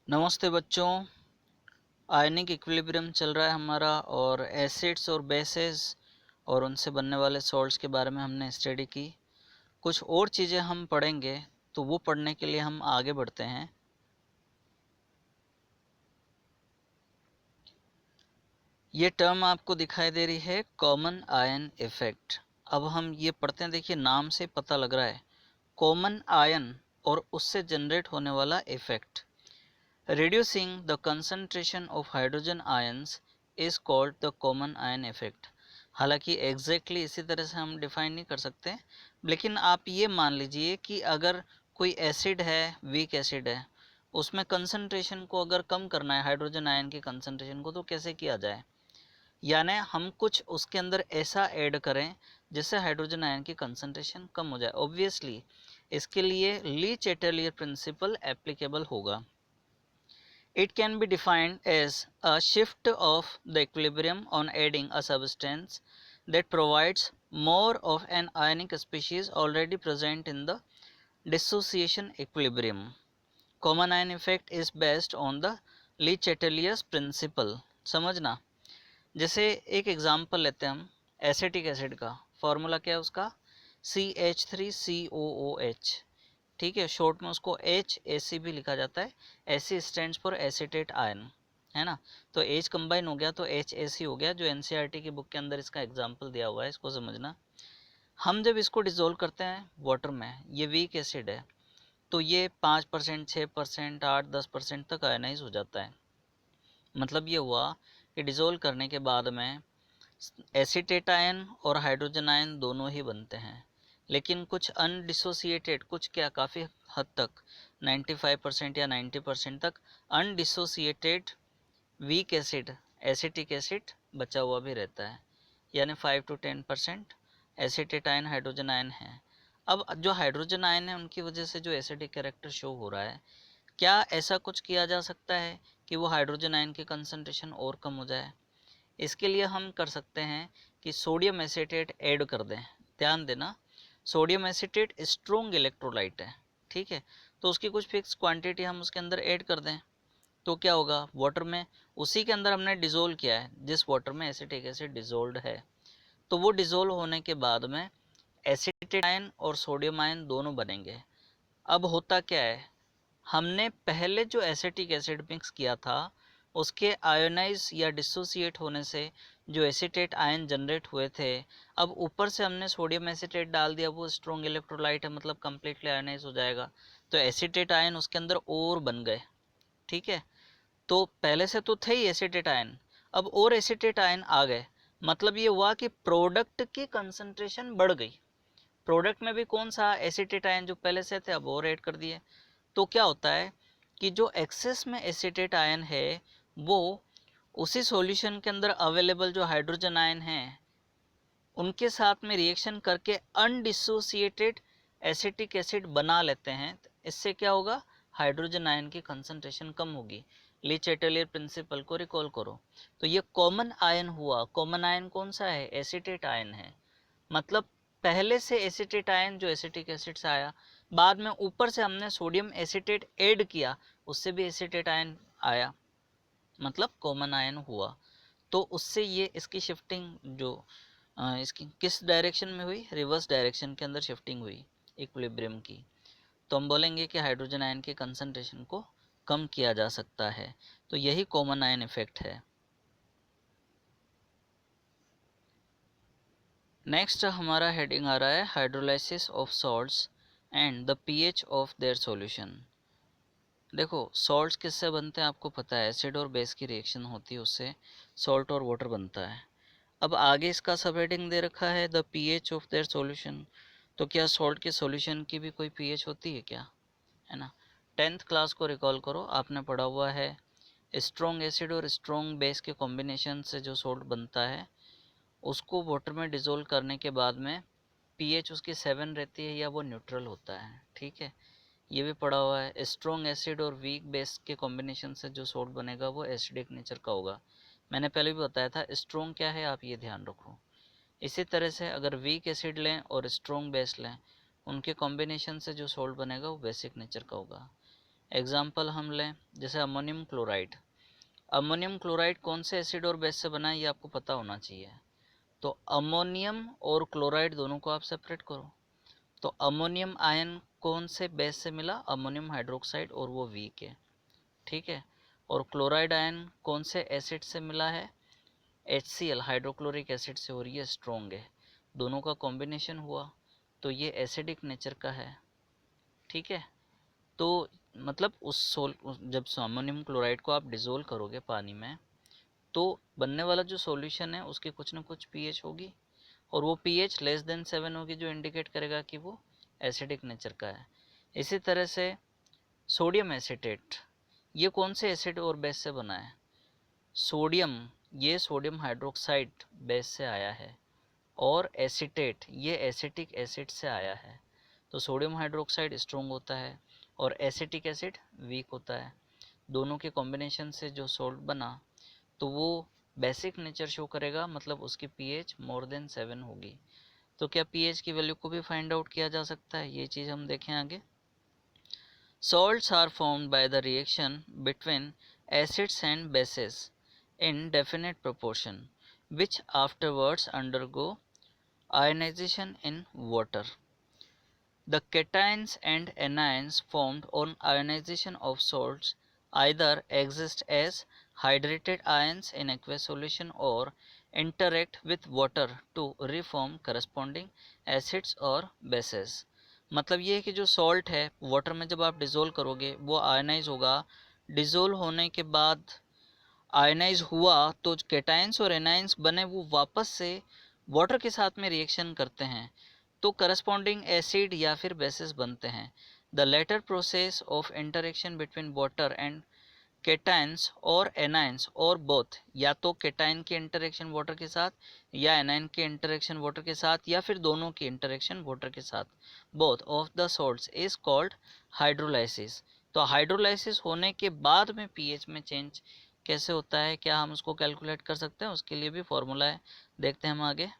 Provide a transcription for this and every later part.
नमस्ते बच्चों। Ionic equilibrium चल रहा है हमारा और एसिड्स और बेसेस और उनसे बनने वाले सॉल्ट्स के बारे में हमने स्टडी की। कुछ और चीज़ें हम पढ़ेंगे, तो वो पढ़ने के लिए हम आगे बढ़ते हैं। ये टर्म आपको दिखाई दे रही है कॉमन आयन इफेक्ट। अब हम ये पढ़ते हैं, देखिए नाम से पता लग रहा है कॉमन आयन और उससे जनरेट होने वाला effect. Reducing the concentration of hydrogen ions is called the common ion effect। हालांकि exactly इसी तरह से हम डिफाइन नहीं कर सकते, लेकिन आप ये मान लीजिए कि अगर कोई एसिड है, वीक एसिड है, उसमें कंसंट्रेशन को अगर कम करना है, हाइड्रोजन आयन की कंसंट्रेशन को, तो कैसे किया जाए। यानी हम कुछ उसके अंदर ऐसा ऐड करें जिससे हाइड्रोजन आयन की कंसंट्रेशन कम हो जाए। ऑब्वियसली इसके लिए ली चैटलियर प्रिंसिपल एप्लीकेबल होगा। It can be defined as a shift of the equilibrium on adding a substance that provides more of an ionic species already present in the dissociation equilibrium. Common ion effect is based on the Le Chatelier's principle। समझना, जैसे एक example लेते हैं हम acetic acid का। Formula क्या है उसका, CH3COOH। ठीक है, शॉर्ट में उसको HAC भी लिखा जाता है। AC stands for acetate ion, है ना। तो H कंबाइन हो गया तो HAC हो गया, जो NCERT की बुक के अंदर इसका एग्जांपल दिया हुआ है, इसको समझना। हम जब इसको डिसोल्व करते हैं वाटर में, ये वीक एसिड है, तो ये 5%, 6%, 8-10% तक आयनाइज हो जाता है। मतलब ये हुआ कि डिसोल्व करने के बाद में एसीटेट आयन और हाइड्रोजन आयन दोनों ही बनते हैं, लेकिन कुछ अनडिसोसिएटेड, कुछ क्या काफ़ी हद तक 95% या 90% तक undissociated weak acid, acetic acid बचा हुआ भी रहता है। यानी 5 to 10% acetate ion, hydrogen ion है। अब जो हाइड्रोजन आयन है उनकी वजह से जो एसिडिक कैरेक्टर शो हो रहा है, क्या ऐसा कुछ किया जा सकता है कि वो हाइड्रोजन आयन की कंसंट्रेशन और कम हो जाए। इसके लिए हम कर सकते हैं कि सोडियम एसीटेट ऐड कर दें। ध्यान देना, सोडियम एसीटेट स्ट्रॉन्ग इलेक्ट्रोलाइट है, ठीक है। तो उसकी कुछ फिक्स क्वांटिटी हम उसके अंदर ऐड कर दें, तो क्या होगा, वाटर में उसी के अंदर हमने डिज़ोल्व किया है, जिस वाटर में एसिटिक एसिड डिज़ोल्व है, तो वो डिज़ोल्व होने के बाद में एसिटेट आयन और सोडियम आयन दोनों बनेंगे। अब होता क्या है, हमने पहले जो एसिटिक एसिड मिक्स किया था उसके आयोनाइज या डिसोसिएट होने से जो एसीटेट आयन जनरेट हुए थे, अब ऊपर से हमने सोडियम एसीटेट डाल दिया, वो स्ट्रॉन्ग इलेक्ट्रोलाइट है, मतलब कम्प्लीटली आयोनाइज हो जाएगा, तो एसीटेट आयन उसके अंदर और बन गए। ठीक है, तो पहले से तो थे ही एसीटेट आयन, अब और एसीटेट आयन आ गए। मतलब ये हुआ कि प्रोडक्ट की कंसंट्रेशन बढ़ गई। प्रोडक्ट में भी कौन सा एसीटेट आयन जो पहले से थे अब और ऐड कर दिए। तो क्या होता है कि जो एक्सेस में एसीटेट आयन है वो उसी सॉल्यूशन के अंदर अवेलेबल जो हाइड्रोजन आयन हैं उनके साथ में रिएक्शन करके अनडिसोसिएटेड एसिटिक एसिड बना लेते हैं। इससे क्या होगा, हाइड्रोजन आयन की कंसंट्रेशन कम होगी। ली चैटेलियर प्रिंसिपल को रिकॉल करो। तो ये कॉमन आयन हुआ। कॉमन आयन कौन सा है, एसीटेट आयन है। मतलब पहले से एसीटेट आयन जो एसिटिक एसिड से आया, बाद में ऊपर से हमने सोडियम एसीटेट ऐड किया, उससे भी एसीटेट आयन आया, मतलब कॉमन आयन हुआ। तो उससे ये इसकी शिफ्टिंग जो इसकी किस डायरेक्शन में हुई, रिवर्स डायरेक्शन के अंदर शिफ्टिंग हुई इक्विलिब्रियम की। तो हम बोलेंगे कि हाइड्रोजन आयन की कंसंट्रेशन को कम किया जा सकता है। तो यही कॉमन आयन इफेक्ट है। नेक्स्ट हमारा हेडिंग आ रहा है hydrolysis of salts and the pH of their solution. देखो सॉल्ट्स किससे बनते हैं आपको पता है, एसिड और बेस की रिएक्शन होती है, उससे सॉल्ट और वाटर बनता है। अब आगे इसका सब हेडिंग दे रखा है the pH of their solution. तो क्या सॉल्ट के सॉल्यूशन की भी कोई पीएच होती है क्या, है ना। 10th क्लास को रिकॉल करो, आपने पढ़ा हुआ है स्ट्रॉन्ग एसिड और स्ट्रॉन्ग बेस के कॉम्बिनेशन से जो सॉल्ट बनता है उसको वाटर में डिज़ोल्व करने के बाद में पीएच उसकी 7 रहती है या वो न्यूट्रल होता है। ठीक है, ये भी पढ़ा हुआ है। स्ट्रॉन्ग एसिड और वीक बेस के कॉम्बिनेशन से जो सॉल्ट बनेगा वो एसिडिक नेचर का होगा। मैंने पहले भी बताया था स्ट्रॉन्ग क्या है, आप ये ध्यान रखो। इसी तरह से अगर वीक एसिड लें और स्ट्रॉन्ग बेस लें, उनके कॉम्बिनेशन से जो सॉल्ट बनेगा वो बेसिक नेचर का होगा। एग्जाम्पल हम लें जैसे अमोनियम क्लोराइड। अमोनियम क्लोराइड कौन से एसिड और बेस से बना है ये आपको पता होना चाहिए। तो अमोनियम और क्लोराइड दोनों को आप सेपरेट करो। तो अमोनियम आयन कौन से बेस से मिला, अमोनियम हाइड्रोक्साइड, और वो वीक है, ठीक है। और क्लोराइड आयन कौन से एसिड से मिला है, HCl हाइड्रोक्लोरिक एसिड से, और ये स्ट्रॉन्ग है। दोनों का कॉम्बिनेशन हुआ तो ये एसिडिक नेचर का है, ठीक है। तो मतलब जब अमोनियम क्लोराइड को आप डिज़ोल्व करोगे पानी में तो बनने वाला जो सॉल्यूशन है उसकी कुछ ना कुछ पीएच होगी, और वो पीएच लेस देन 7 होगी, जो इंडिकेट करेगा कि वो एसिडिक नेचर का है। इसी तरह से सोडियम एसीटेट, ये कौन से एसिड और बेस से बना है, सोडियम, ये सोडियम हाइड्रोक्साइड बेस से आया है, और एसीटेट ये एसिटिक एसिड से आया है। तो सोडियम हाइड्रोक्साइड स्ट्रॉन्ग होता है और एसिटिक एसिड वीक होता है। दोनों के कॉम्बिनेशन से जो सॉल्ट बना तो वो बेसिक नेचर शो करेगा, मतलब उसकी पीएच मोर देन 7 होगी। तो क्या पीएच की वैल्यू को भी फाइंड आउट किया जा सकता है, ये चीज़ हम देखें आगे। Salts are formed by the reaction between acids and bases in definite proportion, which afterwards undergo ionization in water. The cations and anions formed on ionization of salts either exist as hydrated ions in aqueous solution or interact with water to reform corresponding acids or bases. मतलब ये है कि जो salt है water में जब आप dissolve करोगे वो आयनाइज होगा, डिज़ोल्व होने के बाद आयनाइज हुआ तो कैटायंस और एनायंस बने वो वापस से वाटर के साथ में रिएक्शन करते हैं तो करस्पॉन्डिंग एसिड या फिर बेसिस बनते हैं। The later process of interaction between water and cations और एनायंस और बोथ, या तो कैटायन की इंटरेक्शन वाटर के साथ या एनायन की इंटरेक्शन वाटर के साथ या फिर दोनों की इंटरेक्शन वाटर के साथ, both of the salts is called hydrolysis. तो हाइड्रोलाइसिस होने के बाद में पीएच में चेंज कैसे होता है, क्या हम उसको कैलकुलेट कर सकते हैं, उसके लिए भी फॉर्मूला है, देखते हैं हम आगे।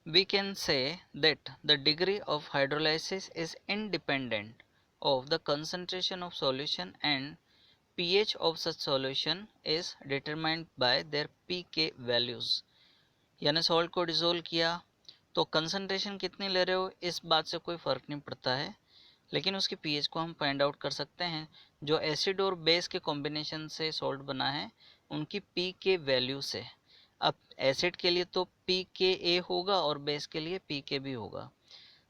We can say that the degree of hydrolysis is independent of the concentration of solution and pH of such solution is determined by their pK values। यानी सॉल्ट को डिज़ोल्व किया तो कंसनट्रेशन कितनी ले रहे हो इस बात से कोई फ़र्क नहीं पड़ता है, लेकिन उसकी पीएच को हम फाइंड आउट कर सकते हैं। जो एसिड और बेस के कॉम्बिनेशन से सॉल्ट बना है उनकी पीके वैल्यू से। अब एसिड के लिए तो pKa होगा और बेस के लिए pKb होगा।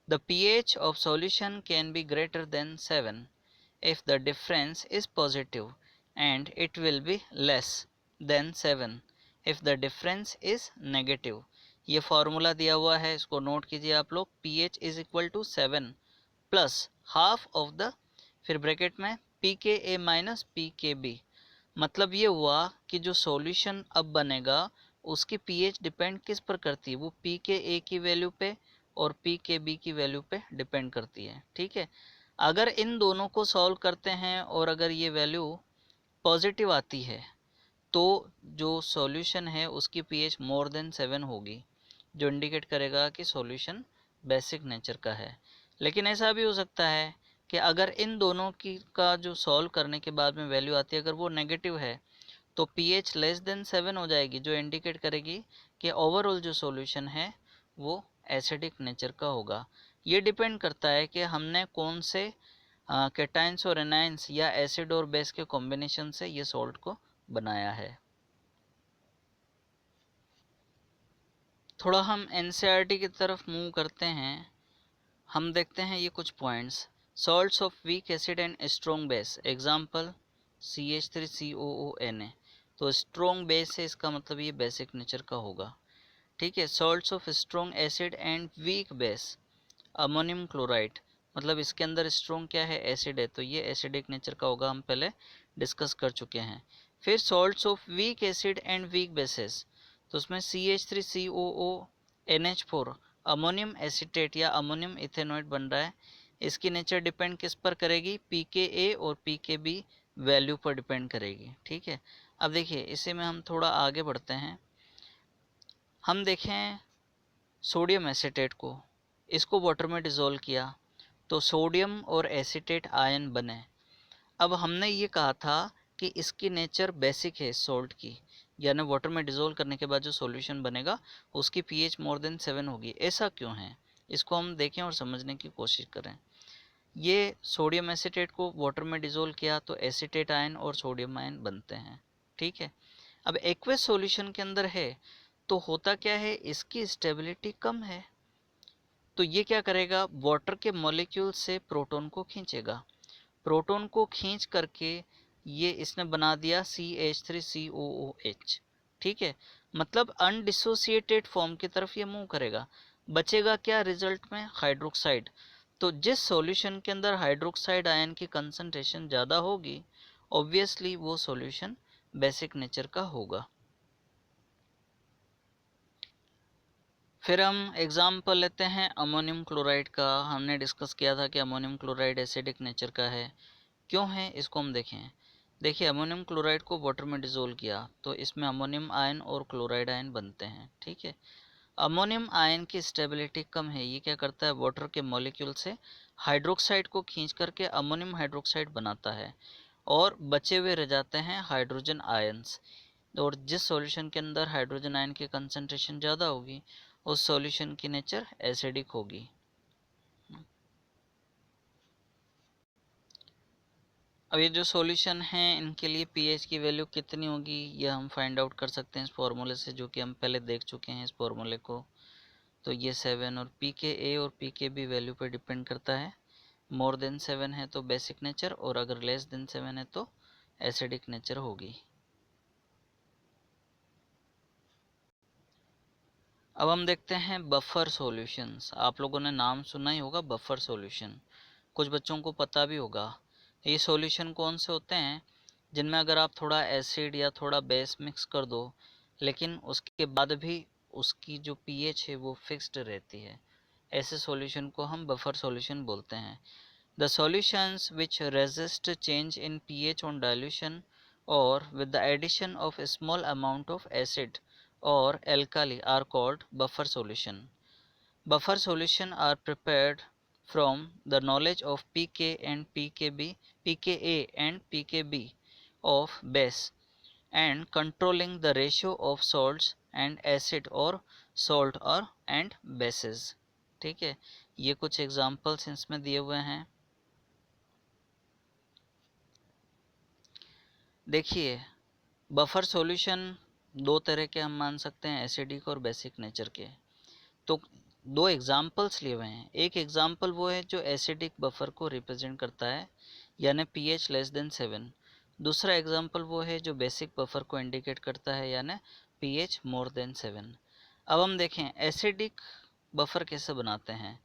The pH of solution can be greater than 7 if the difference is positive and it will be less than 7 if the difference is negative। ये फॉर्मूला दिया हुआ है, इसको नोट कीजिए आप लोग। pH is equal to 7 plus half of the, फिर bracket में pKa माइनस pKb। मतलब ये हुआ कि जो सॉल्यूशन अब बनेगा उसकी पीएच डिपेंड किस पर करती है, वो pKa की वैल्यू पे और pKb की वैल्यू पे डिपेंड करती है, ठीक है। अगर इन दोनों को सॉल्व करते हैं और अगर ये वैल्यू पॉजिटिव आती है तो जो सॉल्यूशन है उसकी पीएच मोर देन 7 होगी, जो इंडिकेट करेगा कि सॉल्यूशन बेसिक नेचर का है। लेकिन ऐसा भी हो सकता है कि अगर इन दोनों की का जो सॉल्व करने के बाद में वैल्यू आती है अगर वो नेगेटिव है तो पीएच लेस देन 7 हो जाएगी, जो इंडिकेट करेगी कि ओवरऑल जो सॉल्यूशन है वो एसिडिक नेचर का होगा। ये डिपेंड करता है कि हमने कौन से कैटाइंस और एनाइंस या एसिड और बेस के कॉम्बिनेशन से ये सॉल्ट को बनाया है। थोड़ा हम एनसीईआरटी की तरफ मूव करते हैं। हम देखते हैं ये कुछ points. Salts of weak acid and strong base, example CH3COONA। तो स्ट्रॉन्ग बेस है इसका मतलब ये बेसिक नेचर का होगा, ठीक है। Salts of strong acid and weak base, ammonium chloride, मतलब इसके अंदर स्ट्रॉन्ग क्या है, एसिड है, तो ये एसिडिक नेचर का होगा, हम पहले डिस्कस कर चुके हैं। फिर salts of weak acid and weak bases, तो उसमें CH3COONH4 अमोनियम एसीटेट या अमोनियम इथेनॉइड बन रहा है। इसकी नेचर डिपेंड किस पर करेगी, pKa और pKb वैल्यू पर डिपेंड करेगी, ठीक है। अब देखिए इसे में हम थोड़ा आगे बढ़ते हैं। हम देखें सोडियम एसीटेट को, इसको वाटर में डिज़ोल्व किया तो सोडियम और एसीटेट आयन बने। अब हमने ये कहा था कि इसकी नेचर बेसिक है सॉल्ट की, यानी वाटर में डिज़ोल्व करने के बाद जो सॉल्यूशन बनेगा उसकी पीएच मोर देन 7 होगी। ऐसा क्यों है, इसको हम देखें और समझने की कोशिश करें। ये सोडियम एसीटेट को वाटर में डिज़ोल्व किया तो एसीटेट आयन और सोडियम आयन बनते हैं, ठीक है। अब एक्वस सॉल्यूशन के अंदर है तो होता क्या है, इसकी स्टेबिलिटी कम है, तो ये क्या करेगा, वाटर के मॉलिक्यूल से प्रोटॉन को खींचेगा। प्रोटॉन को खींच करके ये इसने बना दिया CH3COOH, ठीक है। मतलब अनडिसोसिएटेड फॉर्म की तरफ ये मूव करेगा। बचेगा क्या रिजल्ट में, हाइड्रोक्साइड। तो जिस सॉल्यूशन के अंदर हाइड्रोक्साइड आयन की कंसंट्रेशन ज़्यादा होगी, ऑब्वियसली वो सॉल्यूशन बेसिक नेचर का होगा। फिर हम एग्जाम्पल लेते हैं अमोनियम क्लोराइड का। हमने डिस्कस किया था कि अमोनियम क्लोराइड एसिडिक नेचर का है। क्यों है इसको हम देखें। देखिए, अमोनियम क्लोराइड को वाटर में डिज़ोल्व किया तो इसमें अमोनियम आयन और क्लोराइड आयन बनते हैं, ठीक है। अमोनियम आयन की स्टेबिलिटी कम है। ये क्या करता है, वाटर के मॉलिक्यूल से हाइड्रोक्साइड को खींच करके अमोनियम हाइड्रोक्साइड बनाता है और बचे हुए रह जाते हैं हाइड्रोजन आयंस। और जिस सॉल्यूशन के अंदर हाइड्रोजन आयन की कंसंट्रेशन ज़्यादा होगी उस सॉल्यूशन की नेचर एसिडिक होगी। अब ये जो सॉल्यूशन है इनके लिए पीएच की वैल्यू कितनी होगी ये हम फाइंड आउट कर सकते हैं इस फॉर्मूले से, जो कि हम पहले देख चुके हैं इस फॉर्मूले को। तो ये 7 और pKa और pKb वैल्यू पर डिपेंड करता है। मोर देन 7 है तो बेसिक नेचर, और अगर लेस देन 7 है तो एसिडिक नेचर होगी। अब हम देखते हैं बफर सॉल्यूशंस। आप लोगों ने नाम सुना ही होगा बफर सॉल्यूशन, कुछ बच्चों को पता भी होगा। ये सॉल्यूशन कौन से होते हैं, जिनमें अगर आप थोड़ा एसिड या थोड़ा बेस मिक्स कर दो लेकिन उसके बाद भी उसकी जो पीएच है वो फिक्स्ड रहती है। ऐसे सॉल्यूशन को हम बफर सॉल्यूशन बोलते हैं। The solutions which resist change in pH on dilution or with the addition of a small amount of acid or alkali are called buffer solution. Buffer solution are prepared from the knowledge of pK and pKa and pKb of base and controlling the ratio of salts and acid or salt or and bases। ठीक है, ये कुछ examples इसमें दिए हुए हैं। देखिए, buffer solution दो तरह के हम मान सकते हैं, एसिडिक और बेसिक नेचर के। तो दो एग्जाम्पल्स लिए हुए हैं। एक एग्जाम्पल वो है जो एसिडिक बफर को रिप्रेजेंट करता है, यानी पीएच लेस देन 7। दूसरा एग्जाम्पल वो है जो बेसिक बफर को इंडिकेट करता है, यानी पीएच मोर देन 7। अब हम देखें एसिडिक बफर कैसे बनाते हैं।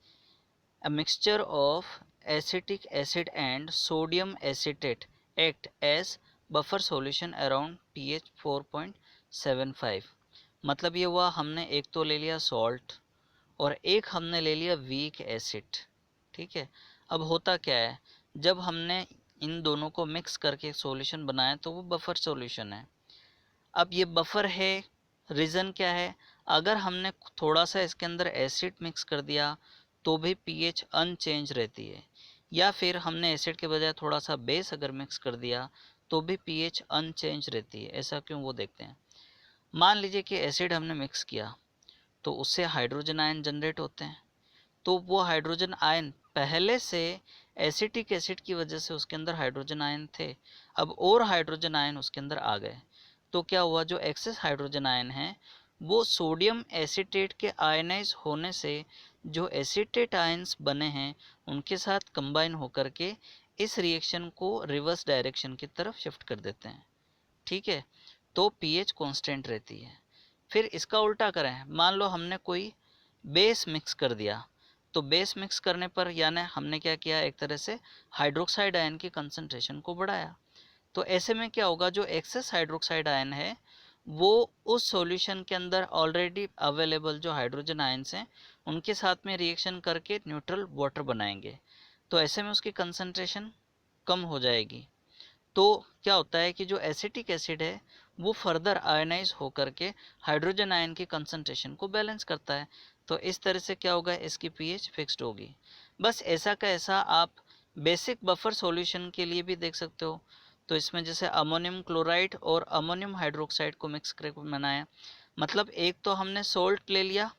A mixture of acetic acid and sodium acetate act as buffer solution around pH 4.75। मतलब ये हुआ, हमने एक तो ले लिया सॉल्ट और एक हमने ले लिया वीक एसिड, ठीक है। अब होता क्या है, जब हमने इन दोनों को मिक्स करके सॉल्यूशन बनाया तो वो बफर सॉल्यूशन है। अब ये बफर है, रीज़न क्या है, अगर हमने थोड़ा सा इसके अंदर एसिड मिक्स कर दिया तो भी पीएच अनचेंज रहती है, या फिर हमने एसिड के बजाय थोड़ा सा बेस अगर मिक्स कर दिया तो भी पीएच अनचेंज रहती है। ऐसा क्यों, वो देखते हैं। मान लीजिए कि एसिड हमने मिक्स किया तो उससे हाइड्रोजन आयन जनरेट होते हैं, तो वो हाइड्रोजन आयन पहले से एसिटिक एसिड की वजह से उसके अंदर हाइड्रोजन आयन थे, अब और हाइड्रोजन आयन उसके अंदर आ गए, तो क्या हुआ, जो एक्सेस हाइड्रोजन आयन है वो सोडियम एसीटेट के आयनाइज होने से जो एसीटेट आयंस बने हैं उनके साथ कंबाइन होकर के इस रिएक्शन को रिवर्स डायरेक्शन की तरफ शिफ्ट कर देते हैं, ठीक है। तो पीएच कांस्टेंट रहती है। फिर इसका उल्टा करें, मान लो हमने कोई बेस मिक्स कर दिया, तो बेस मिक्स करने पर यानी हमने क्या किया, एक तरह से हाइड्रोक्साइड आयन की कंसंट्रेशन को बढ़ाया। तो ऐसे में क्या होगा, जो एक्सेस हाइड्रोक्साइड आयन है वो उस सॉल्यूशन के अंदर ऑलरेडी अवेलेबल जो हाइड्रोजन आयंस हैं उनके साथ में रिएक्शन करके न्यूट्रल वाटर बनाएंगे, तो ऐसे में उसकी कंसंट्रेशन कम हो जाएगी। तो क्या होता है कि जो एसिटिक एसिड है वो फर्दर आयनाइज होकर के हाइड्रोजन आयन की कंसंट्रेशन को बैलेंस करता है, तो इस तरह से क्या होगा, इसकी पीएच फिक्स्ड होगी। बस ऐसा का ऐसा आप बेसिक बफर सॉल्यूशन के लिए भी देख सकते हो। तो इसमें जैसे अमोनियम क्लोराइड और अमोनियम हाइड्रोक्साइड को मिक्स करके बनाया, मतलब एक तो हमने सोल्ट ले लिया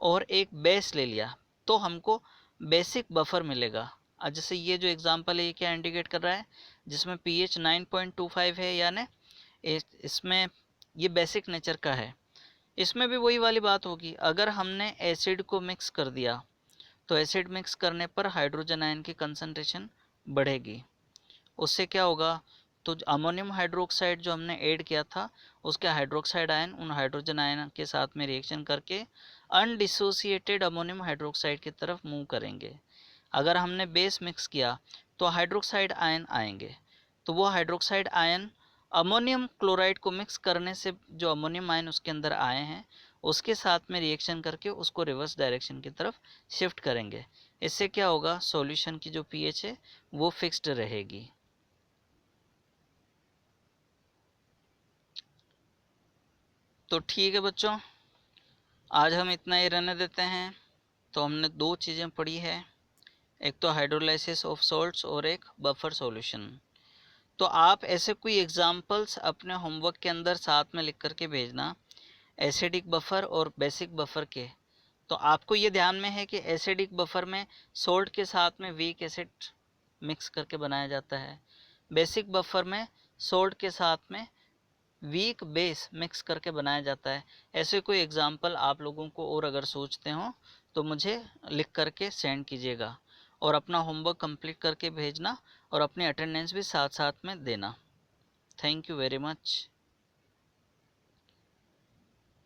और एक बेस ले लिया, तो हमको बेसिक बफर मिलेगा। जैसे ये जो एग्जांपल है ये क्या इंडिकेट कर रहा है, जिसमें pH 9.25 है, यानी इसमें ये बेसिक नेचर का है। इसमें भी वही वाली बात होगी, अगर हमने एसिड को मिक्स कर दिया तो एसिड मिक्स करने पर हाइड्रोजन आयन की कंसंट्रेशन बढ़ेगी। उससे क्या होगा, तो अमोनियम हाइड्रोक्साइड जो हमने ऐड किया था उसके हाइड्रोक्साइड आयन उन हाइड्रोजन आयन के साथ में रिएक्शन करके अनडिसोसिएटेड अमोनियम हाइड्रोक्साइड की तरफ मूव करेंगे। अगर हमने बेस मिक्स किया तो हाइड्रोक्साइड आयन आएंगे, तो वो हाइड्रोक्साइड आयन अमोनियम क्लोराइड को मिक्स करने से जो अमोनियम आयन उसके अंदर आए हैं उसके साथ में रिएक्शन करके उसको रिवर्स डायरेक्शन की तरफ शिफ्ट करेंगे। इससे क्या होगा, सॉल्यूशन की जो पीएच है वो फिक्स्ड रहेगी। तो ठीक है बच्चों, आज हम इतना ही रहने देते हैं। तो हमने दो चीज़ें पढ़ी है, एक तो हाइड्रोलाइसिस ऑफ सॉल्ट्स और एक बफर सॉल्यूशन। तो आप ऐसे कोई एग्जांपल्स अपने होमवर्क के अंदर साथ में लिख करके भेजना, एसिडिक बफर और बेसिक बफर के। तो आपको ये ध्यान में है कि एसिडिक बफर में सोल्ट के साथ में वीक एसिड मिक्स करके बनाया जाता है, बेसिक बफर में सोल्ट के साथ में वीक बेस मिक्स करके बनाया जाता है। ऐसे कोई एग्जांपल आप लोगों को और अगर सोचते हो तो मुझे लिख करके सेंड कीजिएगा और अपना होमवर्क कंप्लीट करके भेजना और अपनी अटेंडेंस भी साथ साथ में देना। Thank you very much.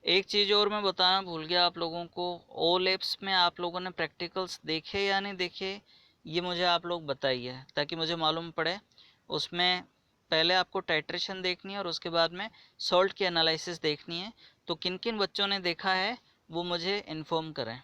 एक चीज़ और मैं बताना भूल गया आप लोगों को, ओ लैब्स में आप लोगों ने प्रैक्टिकल्स देखे या नहीं देखे, ये मुझे आप लोग बताइए ताकि मुझे मालूम पड़े। उसमें पहले आपको टाइट्रेशन देखनी है और उसके बाद में सॉल्ट की एनालिसिस देखनी है। तो किन किन बच्चों ने देखा है वो मुझे इन्फॉर्म करें।